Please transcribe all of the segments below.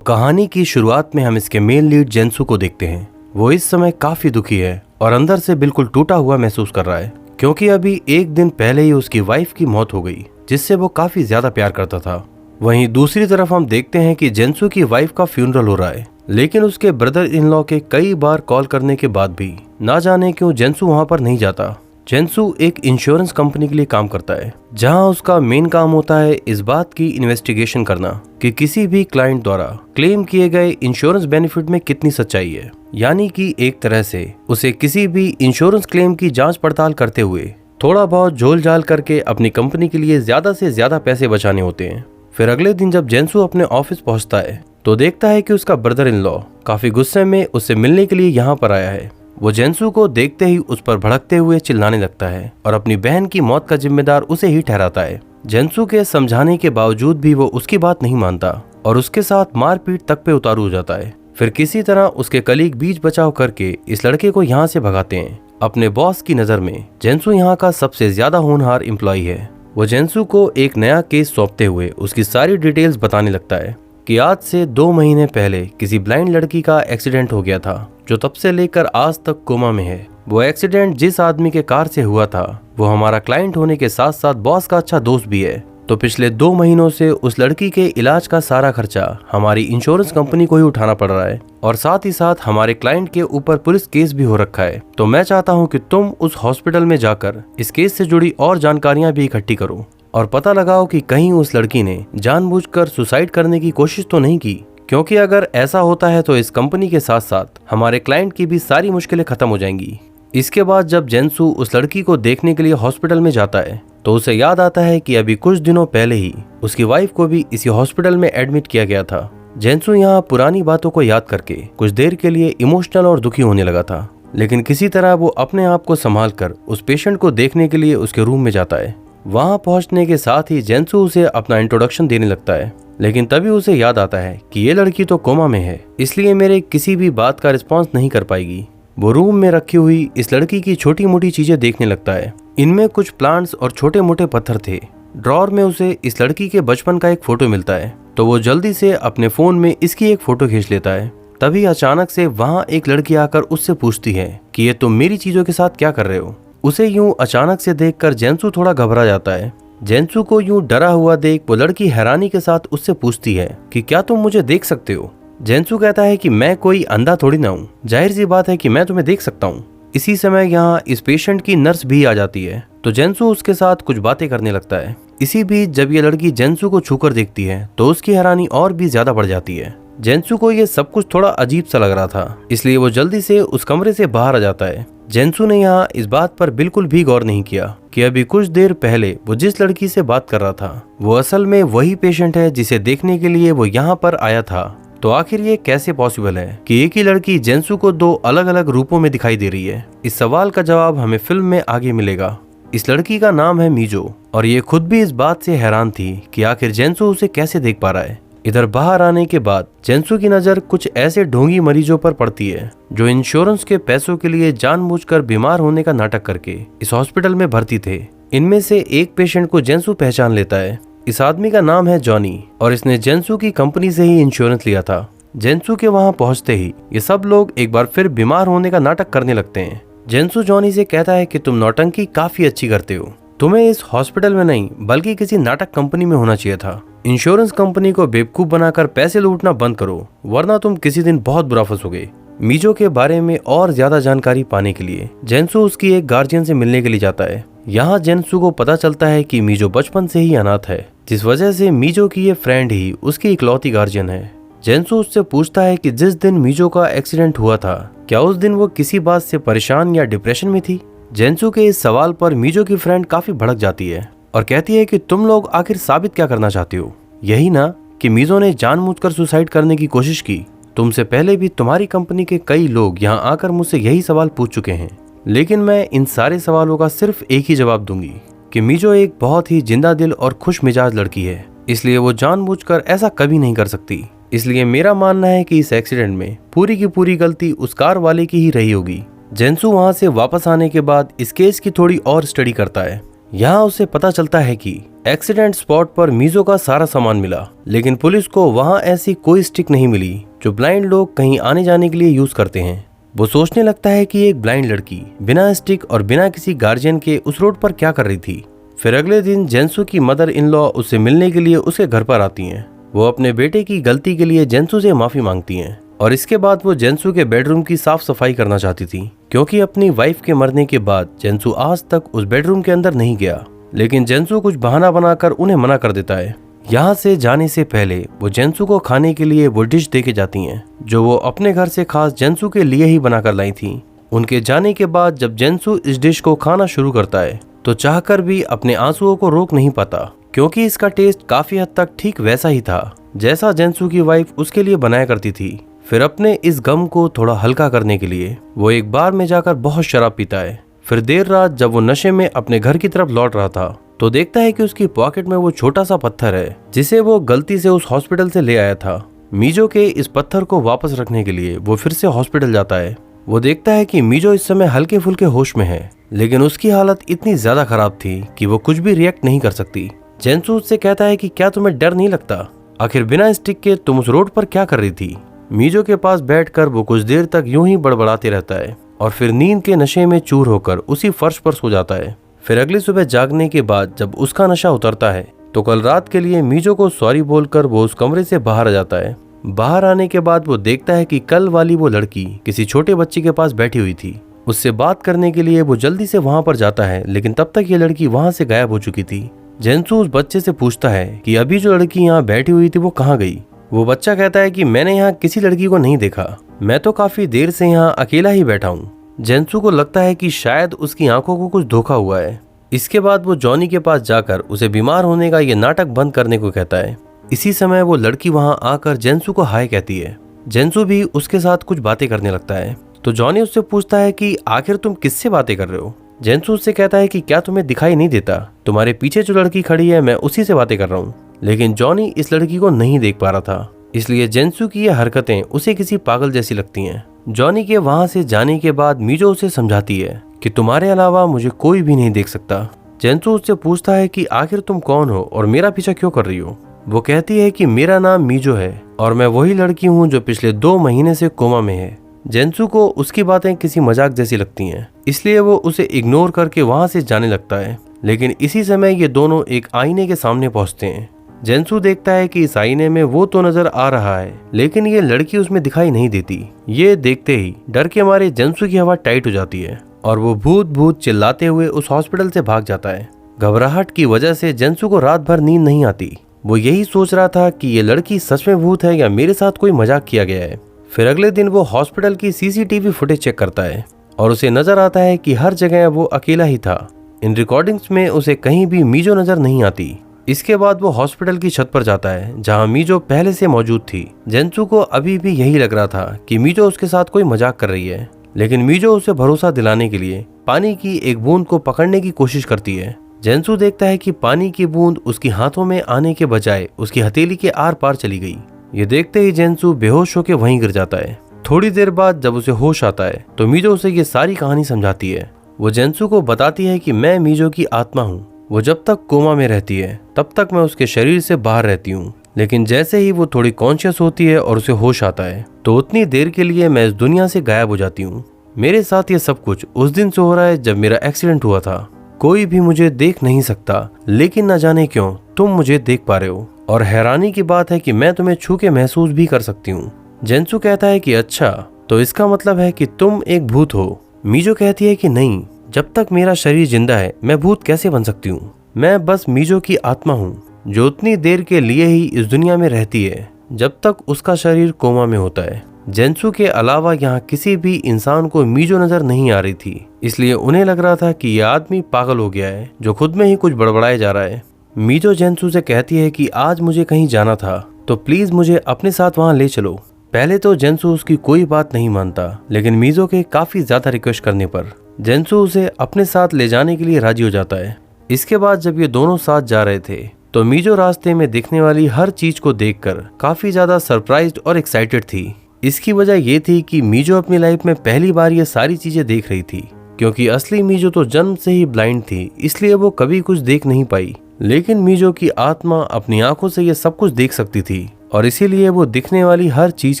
कहानी की शुरुआत में हम इसके मेन लीड जेंसू को देखते हैं। वो इस समय काफी दुखी है और अंदर से बिल्कुल टूटा हुआ महसूस कर रहा है, क्योंकि अभी एक दिन पहले ही उसकी वाइफ की मौत हो गई, जिससे वो काफी ज्यादा प्यार करता था। वहीं दूसरी तरफ हम देखते हैं कि जेंसू की वाइफ का फ्यूनरल हो रहा है, लेकिन उसके ब्रदर इन लॉ के कई बार कॉल करने के बाद भी ना जाने क्यों जेंसू वहां पर नहीं जाता। जेंसू एक इंश्योरेंस कंपनी के लिए काम करता है, जहां उसका मेन काम होता है इस बात की इन्वेस्टिगेशन करना कि किसी भी क्लाइंट द्वारा क्लेम किए गए इंश्योरेंस बेनिफिट में कितनी सच्चाई है। यानी कि एक तरह से उसे किसी भी इंश्योरेंस क्लेम की जांच पड़ताल करते हुए थोड़ा बहुत झोल झाल करके अपनी कंपनी के लिए ज्यादा से ज्यादा पैसे बचाने होते हैं। फिर अगले दिन जब जेंसू अपने ऑफिस पहुंचता है तो देखता है कि उसका ब्रदर इन लॉ काफी गुस्से में उससे मिलने के लिए यहाँ पर आया है। वो जेंसू को देखते ही उस पर भड़कते हुए चिल्लाने लगता है और अपनी बहन की मौत का जिम्मेदार उसे ही ठहराता है। जेंसू के समझाने के बावजूद भी वो उसकी बात नहीं मानता और उसके साथ मारपीट तक पे उतारू हो जाता है। फिर किसी तरह उसके कलीग बीच बचाव करके इस लड़के को यहाँ से भगाते हैं। अपने बॉस की नजर में जेंसू यहाँ का सबसे ज्यादा होनहार एम्प्लॉय है। वो जेंसू को एक नया केस सौंपते हुए उसकी सारी डिटेल्स बताने लगता है कि आज से 2 महीने पहले किसी ब्लाइंड लड़की का एक्सीडेंट हो गया था, जो तब से लेकर आज तक कोमा में है। वो एक्सीडेंट जिस आदमी के कार से हुआ था वो हमारा क्लाइंट होने के साथ साथ बॉस का अच्छा दोस्त भी है। तो पिछले 2 महीनों से उस लड़की के इलाज का सारा खर्चा हमारी इंश्योरेंस कंपनी को ही उठाना पड़ रहा है और साथ ही साथ हमारे क्लाइंट के ऊपर पुलिस केस भी हो रखा है। तो मैं चाहता हूँ कि तुम उस हॉस्पिटल में जाकर इस केस से जुड़ी और जानकारियां भी इकट्ठी करो और पता लगाओ कि कहीं उस लड़की ने जानबूझकर सुसाइड करने की कोशिश तो नहीं की, क्योंकि अगर ऐसा होता है तो इस कंपनी के साथ साथ हमारे क्लाइंट की भी सारी मुश्किलें खत्म हो जाएंगी। इसके बाद जब जेंसू उस लड़की को देखने के लिए हॉस्पिटल में जाता है तो उसे याद आता है कि अभी कुछ दिनों पहले ही उसकी वाइफ को भी इसी हॉस्पिटल में एडमिट किया गया था। जेंसू यहाँ पुरानी बातों को याद करके कुछ देर के लिए इमोशनल और दुखी होने लगा था, लेकिन किसी तरह वो अपने आप को संभाल कर उस पेशेंट को देखने के लिए उसके रूम में जाता है। वहां पहुंचने के साथ ही जेंसू उसे अपना इंट्रोडक्शन देने लगता है, लेकिन तभी उसे याद आता है कि ये लड़की तो कोमा में है, इसलिए मेरे किसी भी बात का रिस्पॉन्स नहीं कर पाएगी। वो रूम में रखी हुई इस लड़की की छोटी मोटी चीजें देखने लगता है। इनमें कुछ प्लांट्स और छोटे मोटे पत्थर थे। ड्रॉर में उसे इस लड़की के बचपन का एक फोटो मिलता है, तो वो जल्दी से अपने फोन में इसकी एक फोटो खींच लेता है। तभी अचानक से वहाँ एक लड़की आकर उससे पूछती है कि ये तुम मेरी चीजों के साथ क्या कर रहे हो। उसे यूं अचानक से देखकर जेंसू थोड़ा घबरा जाता है। जेंसू को यूं डरा हुआ देख वो लड़की हैरानी के साथ उससे पूछती है कि क्या तुम मुझे देख सकते हो। जेंसू कहता है कि मैं कोई अंधा थोड़ी ना हूँ, जाहिर सी बात है कि मैं तुम्हें देख सकता हूँ। इसी समय यहाँ इस पेशेंट की नर्स भी आ जाती है, तो जेंसू उसके साथ कुछ बातें करने लगता है। इसी बीच जब ये लड़की जेंसू को छूकर देखती है तो उसकी हैरानी और भी ज्यादा बढ़ जाती है। जेंसू को ये सब कुछ थोड़ा अजीब सा लग रहा था, इसलिए वो जल्दी से उस कमरे से बाहर आ जाता है। जेंसू ने यहाँ इस बात पर बिल्कुल भी गौर नहीं किया कि अभी कुछ देर पहले वो जिस लड़की से बात कर रहा था वो असल में वही पेशेंट है जिसे देखने के लिए वो यहाँ पर आया था। तो आखिर ये कैसे पॉसिबल है कि एक ही लड़की जेंसू को 2 अलग अलग रूपों में दिखाई दे रही है? इस सवाल का जवाब हमें फिल्म में आगे मिलेगा। इस लड़की का नाम है मीजो और ये खुद भी इस बात से हैरान थी कि आखिर जेंसू उसे कैसे देख पा रहा है। इधर बाहर आने के बाद जेंसू की नजर कुछ ऐसे ढोंगी मरीजों पर पड़ती है जो इंश्योरेंस के पैसों के लिए जानबूझकर बीमार होने का नाटक करके इस हॉस्पिटल में भर्ती थे। इनमें से एक पेशेंट को जेंसू पहचान लेता है। इस आदमी का नाम है जॉनी और इसने जेंसू की कंपनी से ही इंश्योरेंस लिया था। जेंसू के वहां पहुंचते ही ये सब लोग एक बार फिर बीमार होने का नाटक करने लगते हैं। जेंसू जॉनी से कहता है कि तुम नौटंकी काफी अच्छी करते हो, तुम्हें इस हॉस्पिटल में नहीं बल्कि किसी नाटक कंपनी में होना चाहिए था। इंश्योरेंस कंपनी को बेवकूफ बनाकर पैसे लूटना बंद करो, वरना तुम किसी दिन बहुत बुरा फंसोगे। मीजो के बारे में और ज्यादा जानकारी पाने के लिए जेंसू उसकी एक गार्जियन से मिलने के लिए जाता है। यहाँ जेंसू को पता चलता है कि मीजो बचपन से ही अनाथ है, जिस वजह से मीजो की ये फ्रेंड ही उसकी इकलौती गार्जियन है। जेंसू उससे पूछता है कि जिस दिन मीजो का एक्सीडेंट हुआ था क्या उस दिन वो किसी बात से परेशान या डिप्रेशन में थी। जेंसू के इस सवाल पर मीजो की फ्रेंड काफी भड़क जाती है और कहती है कि तुम लोग आखिर साबित क्या करना चाहते हो? यही ना कि मीजो ने जानबूझकर सुसाइड करने की कोशिश की। तुमसे पहले भी तुम्हारी कंपनी के कई लोग यहाँ आकर मुझसे यही सवाल पूछ चुके हैं, लेकिन मैं इन सारे सवालों का सिर्फ एक ही जवाब दूंगी कि मीजो एक बहुत ही जिंदा दिल और खुश मिजाज लड़की है, इसलिए वो जानबूझकर ऐसा कभी नहीं कर सकती। इसलिए मेरा मानना है कि इस एक्सीडेंट में पूरी की पूरी गलती उस कार वाले की ही रही होगी। जेंसू वहां से वापस आने के बाद इस केस की थोड़ी और स्टडी करता है। यहाँ उसे पता चलता है कि एक्सीडेंट स्पॉट पर मीजो का सारा सामान मिला, लेकिन पुलिस को वहाँ ऐसी कोई स्टिक नहीं मिली जो ब्लाइंड लोग कहीं आने जाने के लिए यूज करते हैं। वो सोचने लगता है कि एक ब्लाइंड लड़की बिना स्टिक और बिना किसी गार्जियन के उस रोड पर क्या कर रही थी। फिर अगले दिन जेंसू की मदर इन लॉ उससे मिलने के लिए उसके घर पर आती हैं। वो अपने बेटे की गलती के लिए जेंसू से माफी मांगती हैं और इसके बाद वो जेंसू के बेडरूम की साफ सफाई करना चाहती थी, क्योंकि अपनी वाइफ के मरने के बाद जेंसू आज तक उस बेडरूम के अंदर नहीं गया। लेकिन जेंसू कुछ बहाना बनाकर उन्हें मना कर देता है। यहाँ से जाने से पहले वो जेंसू को खाने के लिए वो डिश दे के जाती हैं जो वो अपने घर से खास जेंसू के लिए ही बनाकर लाई थी। उनके जाने के बाद जब जेंसू इस डिश को खाना शुरू करता है तो चाहकर भी अपने आंसुओं को रोक नहीं पाता, क्योंकि इसका टेस्ट काफी हद तक ठीक वैसा ही था जैसा जेंसू की वाइफ उसके लिए बनाया करती थी। फिर अपने इस गम को थोड़ा हल्का करने के लिए वो एक बार में जाकर बहुत शराब पीता है। फिर देर रात जब वो नशे में अपने घर की तरफ लौट रहा था तो देखता है कि उसकी पॉकेट में वो छोटा सा पत्थर है जिसे वो गलती से उस हॉस्पिटल से ले आया था। मीजो के इस पत्थर को वापस रखने के लिए वो फिर से हॉस्पिटल जाता है। वो देखता है कि मीजो इस समय हल्के फुल्के होश में है, लेकिन उसकी हालत इतनी ज्यादा खराब थी कि वो कुछ भी रिएक्ट नहीं कर सकती। जेंसू उससे कहता है कि क्या तुम्हें डर नहीं लगता? आखिर बिना स्टिक के तुम उस रोड पर क्या कर रही थी? मीजो के पास बैठकर वो कुछ देर तक यूं ही बड़बड़ाते रहता है और फिर नींद के नशे में चूर होकर उसी फर्श पर सो जाता है। फिर अगली सुबह जागने के बाद जब उसका नशा उतरता है तो कल रात के लिए मीजो को सॉरी बोलकर वो उस कमरे से बाहर आ जाता है। बाहर आने के बाद वो देखता है कि कल वाली वो लड़की किसी छोटे बच्चे के पास बैठी हुई थी। उससे बात करने के लिए वो जल्दी से वहां पर जाता है, लेकिन तब तक ये लड़की वहां से गायब हो चुकी थी। जेंसू उस बच्चे से पूछता है कि अभी जो लड़की यहाँ बैठी हुई थी वो कहाँ गई। वो बच्चा कहता है कि मैंने यहाँ किसी लड़की को नहीं देखा, मैं तो काफी देर से यहाँ अकेला ही बैठा हूँ। जेंसू को लगता है कि शायद उसकी आंखों को कुछ धोखा हुआ है। इसके बाद वो जॉनी के पास जाकर उसे बीमार होने का ये नाटक बंद करने को कहता है। इसी समय वो लड़की वहां आकर जेंसू को हाय कहती है। जेंसू भी उसके साथ कुछ बातें करने लगता है तो जॉनी उससे पूछता है कि आखिर तुम किससे बातें कर रहे हो। जेंसू उससे कहता है कि क्या तुम्हें दिखाई नहीं देता, तुम्हारे पीछे जो लड़की खड़ी है मैं उसी से बातें कर रहा हूँ। लेकिन जॉनी इस लड़की को नहीं देख पा रहा था, इसलिए जेंसू की ये हरकतें उसे किसी पागल जैसी लगती हैं। जॉनी के वहां से जाने के बाद मीजो उसे समझाती है कि तुम्हारे अलावा मुझे कोई भी नहीं देख सकता। जेंसू उससे पूछता है कि आखिर तुम कौन हो और मेरा पीछा क्यों कर रही हो। वो कहती है कि मेरा नाम मीजो है और मैं वही लड़की हूँ जो पिछले 2 महीने से कोमा में है। जेंसू को उसकी बातें किसी मजाक जैसी लगती हैं, इसलिए वो उसे इग्नोर करके वहां से जाने लगता है। लेकिन इसी समय ये दोनों एक आईने के सामने पहुंचते हैं। जेंसू देखता है कि इस आईने में वो तो नजर आ रहा है, लेकिन ये लड़की उसमें दिखाई नहीं देती। ये देखते ही डर के मारे जेंसू की हवा टाइट हो जाती है और वो भूत भूत चिल्लाते हुए उस हॉस्पिटल से भाग जाता है। घबराहट की वजह से जेंसू को रात भर नींद नहीं आती। वो यही सोच रहा था कि ये लड़की सच में भूत है या मेरे साथ कोई मजाक किया गया है। फिर अगले दिन वो हॉस्पिटल की सीसीटीवी फुटेज चेक करता है और उसे नजर आता है कि हर जगह वो अकेला ही था। इन रिकॉर्डिंग्स में उसे कहीं भी मीजो नजर नहीं आती। इसके बाद वो हॉस्पिटल की छत पर जाता है जहां मीजो पहले से मौजूद थी। जेंसू को अभी भी यही लग रहा था कि मीजो उसके साथ कोई मजाक कर रही है, लेकिन मीजो उसे भरोसा दिलाने के लिए पानी की एक बूंद को पकड़ने की कोशिश करती है। जेंसू देखता है कि पानी की बूंद उसकी हाथों में आने के बजाय उसकी हथेली के आर पार चली गई। ये देखते ही जेंसू बेहोश होकर वहीं गिर जाता है। थोड़ी देर बाद जब उसे होश आता है तो मीजो उसे ये सारी कहानी समझाती है। वो जेंसू को बताती है कि मैं मीजो की आत्मा हूँ। वो जब तक कोमा में रहती है तब तक मैं उसके शरीर से बाहर रहती हूँ, लेकिन जैसे ही वो थोड़ी कॉन्शियस होती है और उसे होश आता है तो उतनी देर के लिए मैं इस दुनिया से गायब हो जाती हूँ। मेरे साथ ये सब कुछ उस दिन से हो रहा है जब मेरा एक्सीडेंट हुआ था। कोई भी मुझे देख नहीं सकता, लेकिन न जाने क्यों तुम मुझे देख पा रहे हो, और हैरानी की बात है कि मैं तुम्हें छू के महसूस भी कर सकती हूँ। जेंसू कहता है कि अच्छा, तो इसका मतलब है कि तुम एक भूत हो। मीजो कहती है कि नहीं, जब तक मेरा शरीर जिंदा है मैं भूत कैसे बन सकती हूँ। मैं बस मीजो की आत्मा हूँ जो उतनी देर के लिए ही इस दुनिया में रहती है जब तक उसका शरीर कोमा में होता है। जेंसू के अलावा यहाँ किसी भी इंसान को मीजो नजर नहीं आ रही थी, इसलिए उन्हें लग रहा था कि यह आदमी पागल हो गया है जो खुद में ही कुछ बड़बड़ाए जा रहा है। मीजो जेंसू से कहती है कि आज मुझे कहीं जाना था तो प्लीज मुझे अपने साथ वहाँ ले चलो। पहले तो जेंसू उसकी कोई बात नहीं मानता, लेकिन मीजो के काफी ज्यादा रिक्वेस्ट करने पर जेंसू उसे अपने साथ ले जाने के लिए राजी हो जाता है। इसके बाद जब ये दोनों साथ जा रहे थे तो मीजो रास्ते में दिखने वाली हर चीज को देखकर काफी ज्यादा सरप्राइज्ड और एक्साइटेड थी। इसकी वजह ये थी कि मीजो अपनी लाइफ में पहली बार ये सारी चीजें देख रही थी, क्योंकि असली मीजो तो जन्म से ही ब्लाइंड थी, इसलिए वो कभी कुछ देख नहीं पाई। लेकिन मीजो की आत्मा अपनी आंखों से ये सब कुछ देख सकती थी और इसीलिए वो दिखने वाली हर चीज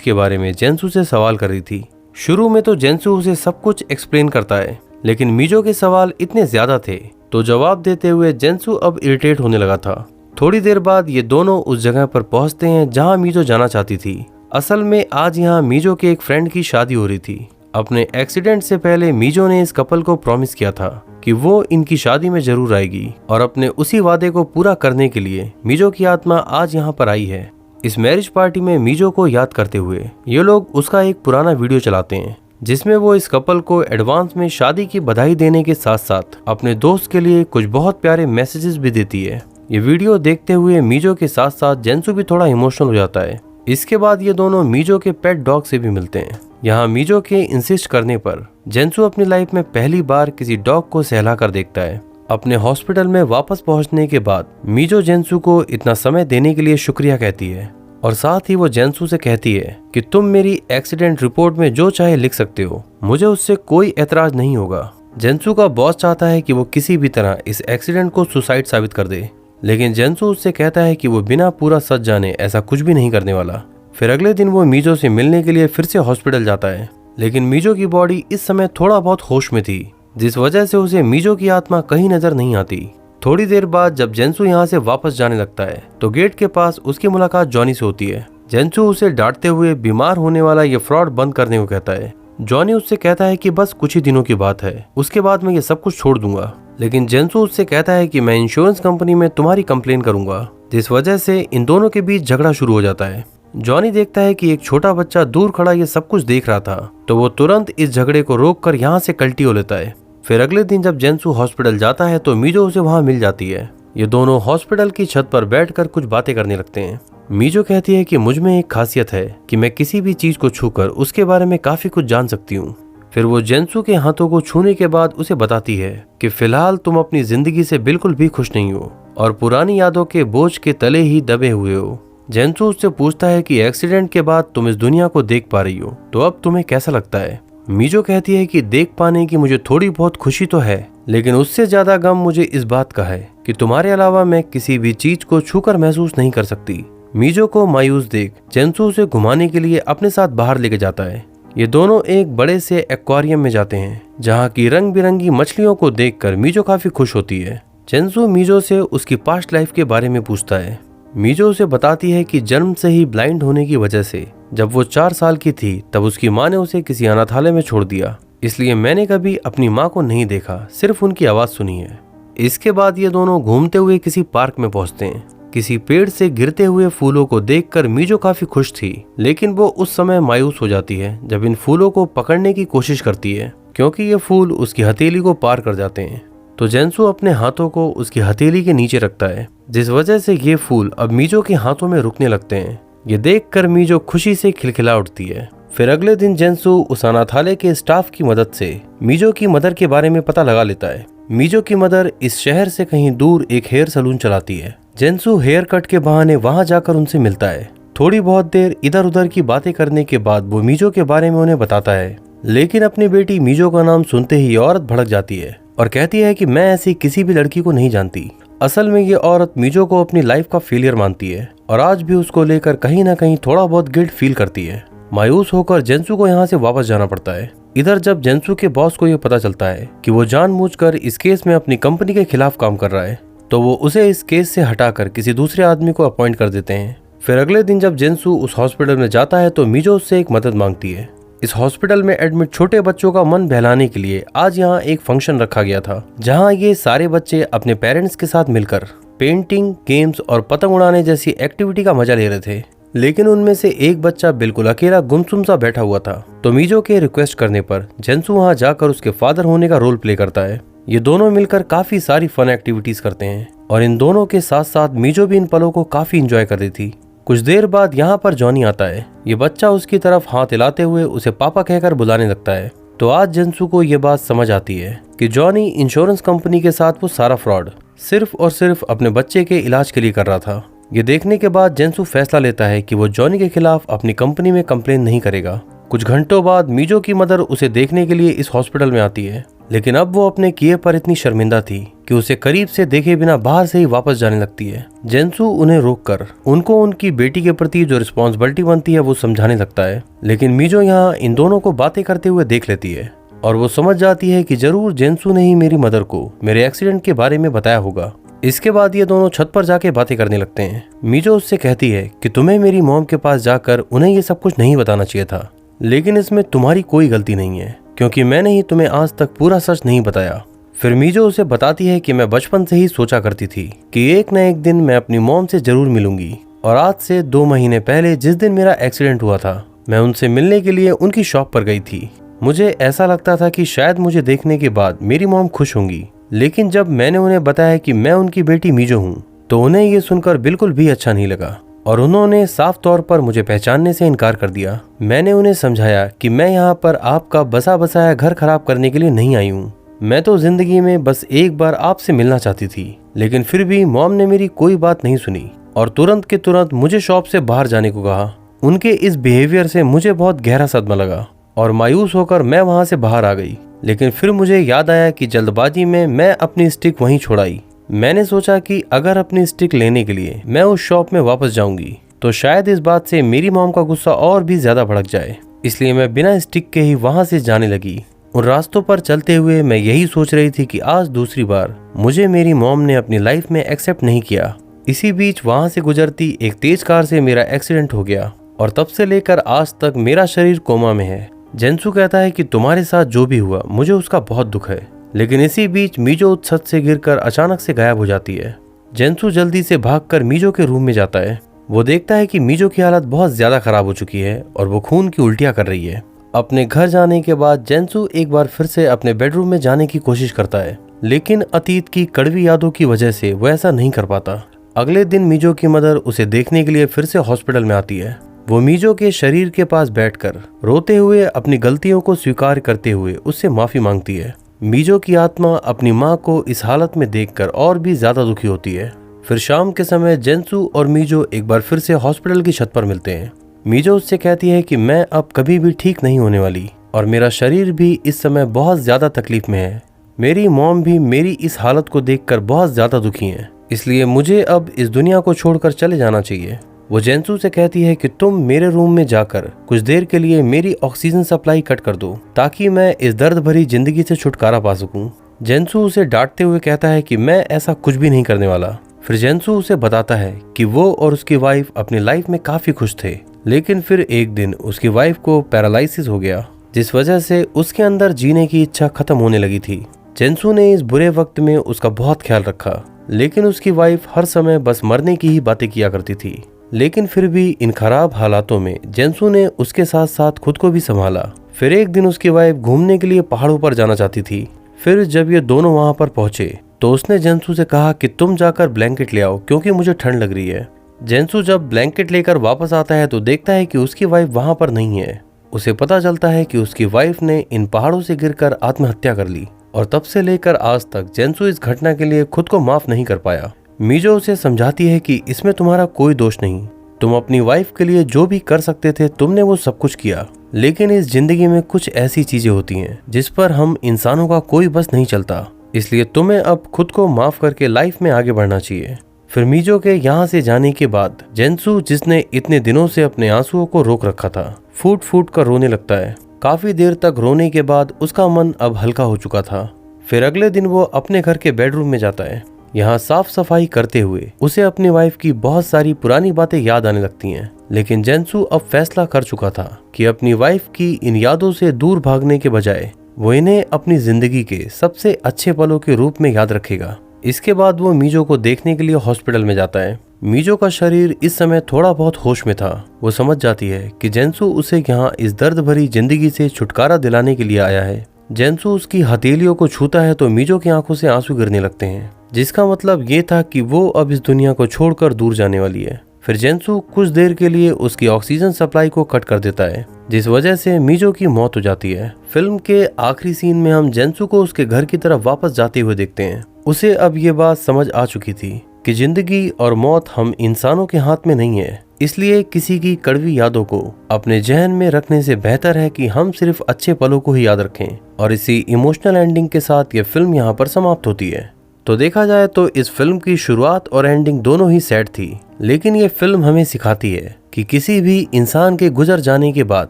के बारे में जेंसू से सवाल कर रही थी। शुरू में तो जेंसू उसे सब कुछ एक्सप्लेन करता है, लेकिन मीजो के सवाल इतने ज्यादा थे तो जवाब देते हुए जेंसू अब इरिटेट होने लगा था। थोड़ी देर बाद ये दोनों उस जगह पर पहुंचते हैं जहां मीजो जाना चाहती थी। असल में आज यहाँ मीजो के एक फ्रेंड की शादी हो रही थी। अपने एक्सीडेंट से पहले मीजो ने इस कपल को प्रॉमिस किया था कि वो इनकी शादी में जरूर आएगी और अपने उसी वादे को पूरा करने के लिए मीजो की आत्मा आज यहाँ पर आई है। इस मैरिज पार्टी में मीजो को याद करते हुए ये लोग उसका एक पुराना वीडियो चलाते हैं जिसमें वो इस कपल को एडवांस में शादी की बधाई देने के साथ साथ अपने दोस्त के लिए कुछ बहुत प्यारे मैसेजेस भी देती है। ये वीडियो देखते हुए मीजो के साथ साथ जेंसू भी थोड़ा इमोशनल हो जाता है। इसके बाद ये दोनों मीजो के पेट डॉग से भी मिलते हैं। यहाँ मीजो के इंसिस्ट करने पर जेंसू अपनी लाइफ में पहली बार किसी डॉग को सहला कर देखता है। अपने हॉस्पिटल में वापस पहुंचने के बाद मीजो जेंसू को इतना समय देने के लिए शुक्रिया कहती है और साथ ही वो जेंसू से कहती है कि तुम मेरी एक्सीडेंट रिपोर्ट में जो चाहे लिख सकते हो, मुझे उससे कोई एतराज नहीं होगा। जेंसू का बॉस चाहता है कि वो किसी भी तरह इस एक्सीडेंट को सुसाइड साबित कर दे, लेकिन जेंसू उससे कहता है कि वो बिना पूरा सच जाने ऐसा कुछ भी नहीं करने वाला। फिर अगले दिन वो मीजो से मिलने के लिए फिर से हॉस्पिटल जाता है, लेकिन मीजो की बॉडी इस समय थोड़ा बहुत होश में थी, जिस वजह से उसे मीजो की आत्मा कहीं नजर नहीं आती। थोड़ी देर बाद जब जेंसू यहाँ से वापस जाने लगता है तो गेट के पास उसकी मुलाकात जॉनी से होती है। जेंसू उसे डांटते हुए बीमार होने वाला ये फ्रॉड बंद करने को कहता है। जॉनी उससे कहता है कि बस कुछ ही दिनों की बात है, उसके बाद मैं ये सब कुछ छोड़ दूंगा। लेकिन जेंसू उससे कहता है कि मैं इंश्योरेंस कंपनी में तुम्हारी कंप्लेन करूंगा, जिस वजह से इन दोनों के बीच झगड़ा शुरू हो जाता है। जॉनी देखता है कि एक छोटा बच्चा दूर खड़ा ये सब कुछ देख रहा था, तो वो तुरंत इस झगड़े को रोककर यहाँ से कल्टी हो लेता है। फिर अगले दिन जब जेंसू हॉस्पिटल जाता है तो मीजो उसे वहाँ मिल जाती है। ये दोनों हॉस्पिटल की छत पर बैठकर कुछ बातें करने लगते हैं। मीजो कहती है कि मुझ में एक खासियत है कि मैं किसी भी चीज को छूकर उसके बारे में काफी कुछ जान सकती हूँ। फिर वो जेंसू के हाथों को छूने के बाद उसे बताती है कि फिलहाल तुम अपनी जिंदगी से बिल्कुल भी खुश नहीं हो और पुरानी यादों के बोझ के तले ही दबे हुए हो। जेंसू उससे पूछता है कि एक्सीडेंट के बाद तुम इस दुनिया को देख पा रही हो, तो अब तुम्हें कैसा लगता है। मीजो कहती है कि देख पाने की मुझे थोड़ी बहुत खुशी तो है, लेकिन उससे ज्यादा गम मुझे इस बात का है कि तुम्हारे अलावा मैं किसी भी चीज को छूकर महसूस नहीं कर सकती। मीजो को मायूस देख जेंसू उसे घुमाने के लिए अपने साथ बाहर लेके जाता है। ये दोनों एक बड़े से एक्वेरियम में जाते हैं जहाँ की रंग बिरंगी मछलियों को देखकर मीजो काफी खुश होती है। जेंसू मीजो से उसकी पास्ट लाइफ के बारे में पूछता है। मीजो उसे बताती है कि जन्म से ही ब्लाइंड होने की वजह से जब वो 4 साल की थी तब उसकी माँ ने उसे किसी अनाथालय में छोड़ दिया, इसलिए मैंने कभी अपनी माँ को नहीं देखा, सिर्फ उनकी आवाज सुनी है। इसके बाद ये दोनों घूमते हुए किसी पार्क में पहुंचते हैं। किसी पेड़ से गिरते हुए फूलों को देखकर मीजो काफी खुश थी, लेकिन वो उस समय मायूस हो जाती है जब इन फूलों को पकड़ने की कोशिश करती है, क्योंकि ये फूल उसकी हथेली को पार कर जाते हैं। तो जेंसू अपने हाथों को उसकी हथेली के नीचे रखता है, जिस वजह से ये फूल अब मीजो के हाथों में रुकने लगते हैं। ये देखकर मीजो खुशी से खिलखिला उठती है। फिर अगले दिन जेंसू उस अनाथालय के स्टाफ की मदद से मीजो की मदर के बारे में पता लगा लेता है। मीजो की मदर इस शहर से कहीं दूर एक हेयर सलून चलाती है। जेंसू हेयर कट के बहाने वहां जाकर उनसे मिलता है। थोड़ी बहुत देर इधर उधर की बातें करने के बाद वो मीजो के बारे में उन्हें बताता है, लेकिन अपनी बेटी मीजो का नाम सुनते ही औरत भड़क जाती है और कहती है कि मैं ऐसी किसी भी लड़की को नहीं जानती। असल में ये औरत मीजो को अपनी लाइफ का फेलियर मानती है और आज भी उसको लेकर कहीं ना कहीं थोड़ा बहुत गिल्ट फील करती है। मायूस होकर जेंसू को यहाँ से वापस जाना पड़ता है। इधर जब जेंसू के बॉस को ये पता चलता है कि वो जानबूझकर इस केस में अपनी कंपनी के खिलाफ काम कर रहा है, तो वो उसे इस केस से हटाकर किसी दूसरे आदमी को अपॉइंट कर देते हैं। फिर अगले दिन जब जेंसू उस हॉस्पिटल में जाता है तो मीजो उससे एक मदद मांगती है। इस हॉस्पिटल में एडमिट छोटे बच्चों का मन बहलाने के लिए आज यहाँ एक फंक्शन रखा गया था, जहाँ ये सारे बच्चे अपने पेरेंट्स के साथ मिलकर पेंटिंग, गेम्स और पतंग उड़ाने जैसी एक्टिविटी का मजा ले रहे थे। लेकिन उनमें से एक बच्चा बिल्कुल अकेला गुमसुम सा बैठा हुआ था, तो मीजो के रिक्वेस्ट करने पर जेंसू वहाँ जाकर उसके फादर होने का रोल प्ले करता है। ये दोनों मिलकर काफी सारी फन एक्टिविटीज करते हैं और इन दोनों के साथ साथ मीजो भी इन पलों को काफी इंजॉय कर रही थी। कुछ देर बाद यहाँ पर जॉनी आता है। ये बच्चा उसकी तरफ हाथ हिलाते हुए उसे पापा कहकर बुलाने लगता है। तो आज जेंसू को ये बात समझ आती है कि जॉनी इंश्योरेंस कंपनी के साथ वो सारा फ्रॉड सिर्फ और सिर्फ अपने बच्चे के इलाज के लिए कर रहा था। ये देखने के बाद जेंसू फैसला लेता है कि वो जॉनी के खिलाफ अपनी कंपनी में कंप्लेन नहीं करेगा। कुछ घंटों बाद मीजो की मदर उसे देखने के लिए इस हॉस्पिटल में आती है। लेकिन अब वो अपने किए पर इतनी शर्मिंदा थी कि उसे करीब से देखे बिना बाहर से ही वापस जाने लगती है। जेंसू उन्हें रोककर उनको उनकी बेटी के प्रति जो रिस्पॉन्सिबिलिटी बनती है वो समझाने लगता है, लेकिन मीजो यहाँ इन दोनों को बातें करते हुए देख लेती है और वो समझ जाती है कि जरूर जेंसू ने ही मेरी मदर को मेरे एक्सीडेंट के बारे में बताया होगा। इसके बाद ये दोनों छत पर जाके बातें करने लगते हैं। मीजो उससे कहती है कि तुम्हें मेरी मॉम के पास जाकर उन्हें ये सब कुछ नहीं बताना चाहिए था, लेकिन इसमें तुम्हारी कोई गलती नहीं है क्योंकि मैंने ही तुम्हें आज तक पूरा सच नहीं बताया। फिर मीजो उसे बताती है कि मैं बचपन से ही सोचा करती थी कि एक न एक दिन मैं अपनी मॉम से जरूर मिलूंगी, और आज से 2 महीने पहले जिस दिन मेरा एक्सीडेंट हुआ था मैं उनसे मिलने के लिए उनकी शॉप पर गई थी। मुझे ऐसा लगता था कि शायद मुझे देखने के बाद मेरी मॉम खुश होंगी, लेकिन जब मैंने उन्हें बताया कि मैं उनकी बेटी मीजो हूँ तो उन्हें ये सुनकर बिल्कुल भी अच्छा नहीं लगा और उन्होंने साफ तौर पर मुझे पहचानने से इनकार कर दिया। मैंने उन्हें समझाया कि मैं यहाँ पर आपका बसा बसाया घर खराब करने के लिए नहीं आई हूँ, मैं तो जिंदगी में बस एक बार आपसे मिलना चाहती थी। लेकिन फिर भी मॉम ने मेरी कोई बात नहीं सुनी और तुरंत के तुरंत मुझे शॉप से बाहर जाने को कहा। उनके इस बिहेवियर से मुझे बहुत गहरा सदमा लगा और मायूस होकर मैं वहां से बाहर आ गई। लेकिन फिर मुझे याद आया कि जल्दबाजी में मैं अपनी स्टिक वहीं छोड़ाई। मैंने सोचा कि अगर अपनी स्टिक लेने के लिए मैं उस शॉप में वापस जाऊंगी तो शायद इस बात से मेरी मॉम का गुस्सा और भी ज्यादा भड़क जाए, इसलिए मैं बिना स्टिक के ही वहां से जाने लगी। उन रास्तों पर चलते हुए मैं यही सोच रही थी कि आज दूसरी बार मुझे मेरी मॉम ने अपनी लाइफ में एक्सेप्ट नहीं किया। इसी बीच वहां से गुजरती एक तेज कार से मेरा एक्सीडेंट हो गया और तब से लेकर आज तक मेरा शरीर कोमा में है। जेंसू कहता है कि तुम्हारे साथ जो भी हुआ मुझे उसका बहुत दुख है, लेकिन इसी बीच मीजो उस छत से गिरकर अचानक से गायब हो जाती है। जेंसू जल्दी से भागकर मीजो के रूम में जाता है। वो देखता है कि मीजो की हालत बहुत ज्यादा खराब हो चुकी है और वो खून की उल्टियां कर रही है। अपने घर जाने के बाद जेंसू एक बार फिर से अपने बेडरूम में जाने की कोशिश करता है, लेकिन अतीत की कड़वी यादों की वजह से वो ऐसा नहीं कर पाता। अगले दिन मीजो की मदर उसे देखने के लिए फिर से हॉस्पिटल में आती है। वो मीजो के शरीर के पास बैठकर रोते हुए अपनी गलतियों को स्वीकार करते हुए उससे माफी मांगती है। मीजो की आत्मा अपनी माँ को इस हालत में देखकर और भी ज्यादा दुखी होती है। फिर शाम के समय जेंसू और मीजो एक बार फिर से हॉस्पिटल की छत पर मिलते हैं। मीजो उससे कहती है कि मैं अब कभी भी ठीक नहीं होने वाली और मेरा शरीर भी इस समय बहुत ज्यादा तकलीफ में है। मेरी मॉम भी मेरी इस हालत को देखकर बहुत ज्यादा दुखी है, इसलिए मुझे अब इस दुनिया को छोड़कर चले जाना चाहिए। वो जेंसू से कहती है कि तुम मेरे रूम में जाकर कुछ देर के लिए मेरी ऑक्सीजन सप्लाई कट कर दो ताकि मैं इस दर्द भरी जिंदगी से छुटकारा पा सकूं। जेंसू उसे डांटते हुए कहता है कि मैं ऐसा कुछ भी नहीं करने वाला। फिर जेंसू उसे बताता है कि वो और उसकी वाइफ अपनी लाइफ में काफी खुश थे, लेकिन फिर एक दिन उसकी वाइफ को पैरालिसिस हो गया, जिस वजह से उसके अंदर जीने की इच्छा खत्म होने लगी थी। जेंसू ने इस बुरे वक्त में उसका बहुत ख्याल रखा, लेकिन उसकी वाइफ हर समय बस मरने की ही बातें किया करती थी। लेकिन फिर भी इन खराब हालातों में जेंसू ने उसके साथ साथ खुद को भी संभाला। फिर एक दिन उसकी वाइफ घूमने के लिए पहाड़ों पर जाना चाहती थी। फिर जब ये दोनों वहां पर पहुंचे तो उसने जेंसू से कहा कि तुम जाकर ब्लैंकेट ले आओ क्योंकि मुझे ठंड लग रही है। जेंसू जब ब्लैंकेट लेकर वापस आता है तो देखता है कि उसकी वाइफ वहां पर नहीं है। उसे पता चलता है कि उसकी वाइफ ने इन पहाड़ों से गिरकर आत्महत्या कर ली और तब से लेकर आज तक जेंसू इस घटना के लिए खुद को माफ नहीं कर पाया। मीजो उसे समझाती है कि इसमें तुम्हारा कोई दोष नहीं, तुम अपनी वाइफ के लिए जो भी कर सकते थे तुमने वो सब कुछ किया, लेकिन इस जिंदगी में कुछ ऐसी चीजें होती हैं जिस पर हम इंसानों का कोई बस नहीं चलता, इसलिए तुम्हें अब खुद को माफ करके लाइफ में आगे बढ़ना चाहिए। फिर मीजो के यहाँ से जाने के बाद जेंसू, जिसने इतने दिनों से अपने आंसुओं को रोक रखा था, फूट फूट कर रोने लगता है। काफी देर तक रोने के बाद उसका मन अब हल्का हो चुका था। फिर अगले दिन वो अपने घर के बेडरूम में जाता है। यहाँ साफ सफाई करते हुए उसे अपनी वाइफ की बहुत सारी पुरानी बातें याद आने लगती हैं, लेकिन जेंसू अब फैसला कर चुका था कि अपनी वाइफ की इन यादों से दूर भागने के बजाय वो इन्हें अपनी जिंदगी के सबसे अच्छे पलों के रूप में याद रखेगा। इसके बाद वो मीजो को देखने के लिए हॉस्पिटल में जाता है। मीजो का शरीर इस समय थोड़ा बहुत होश में था। वो समझ जाती है कि जेंसू उसे यहाँ इस दर्द भरी जिंदगी से छुटकारा दिलाने के लिए आया है। जेंसू उसकी हथेलियों को छूता है तो मीजो की आंखों से आंसू गिरने लगते हैं, जिसका मतलब ये था कि वो अब इस दुनिया को छोड़कर दूर जाने वाली है। फिर जेंसू कुछ देर के लिए उसकी ऑक्सीजन सप्लाई को कट कर देता है, जिस वजह से मीजो की मौत हो जाती है। फिल्म के आखिरी सीन में हम जेंसू को उसके घर की तरफ वापस जाते हुए देखते हैं। उसे अब ये बात समझ आ चुकी थी कि जिंदगी और मौत हम इंसानों के हाथ में नहीं है, इसलिए किसी की कड़वी यादों को अपने जहन में रखने से बेहतर है कि हम सिर्फ अच्छे पलों को ही याद रखें। और इसी इमोशनल एंडिंग के साथ ये फिल्म यहाँ पर समाप्त होती है। तो देखा जाए तो इस फिल्म की शुरुआत और एंडिंग दोनों ही सैड थी, लेकिन ये फिल्म हमें सिखाती है कि किसी भी इंसान के गुजर जाने के बाद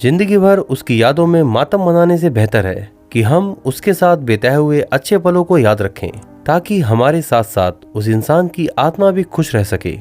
जिंदगी भर उसकी यादों में मातम मनाने से बेहतर है कि हम उसके साथ बिताए हुए अच्छे पलों को याद रखें, ताकि हमारे साथ साथ उस इंसान की आत्मा भी खुश रह सके।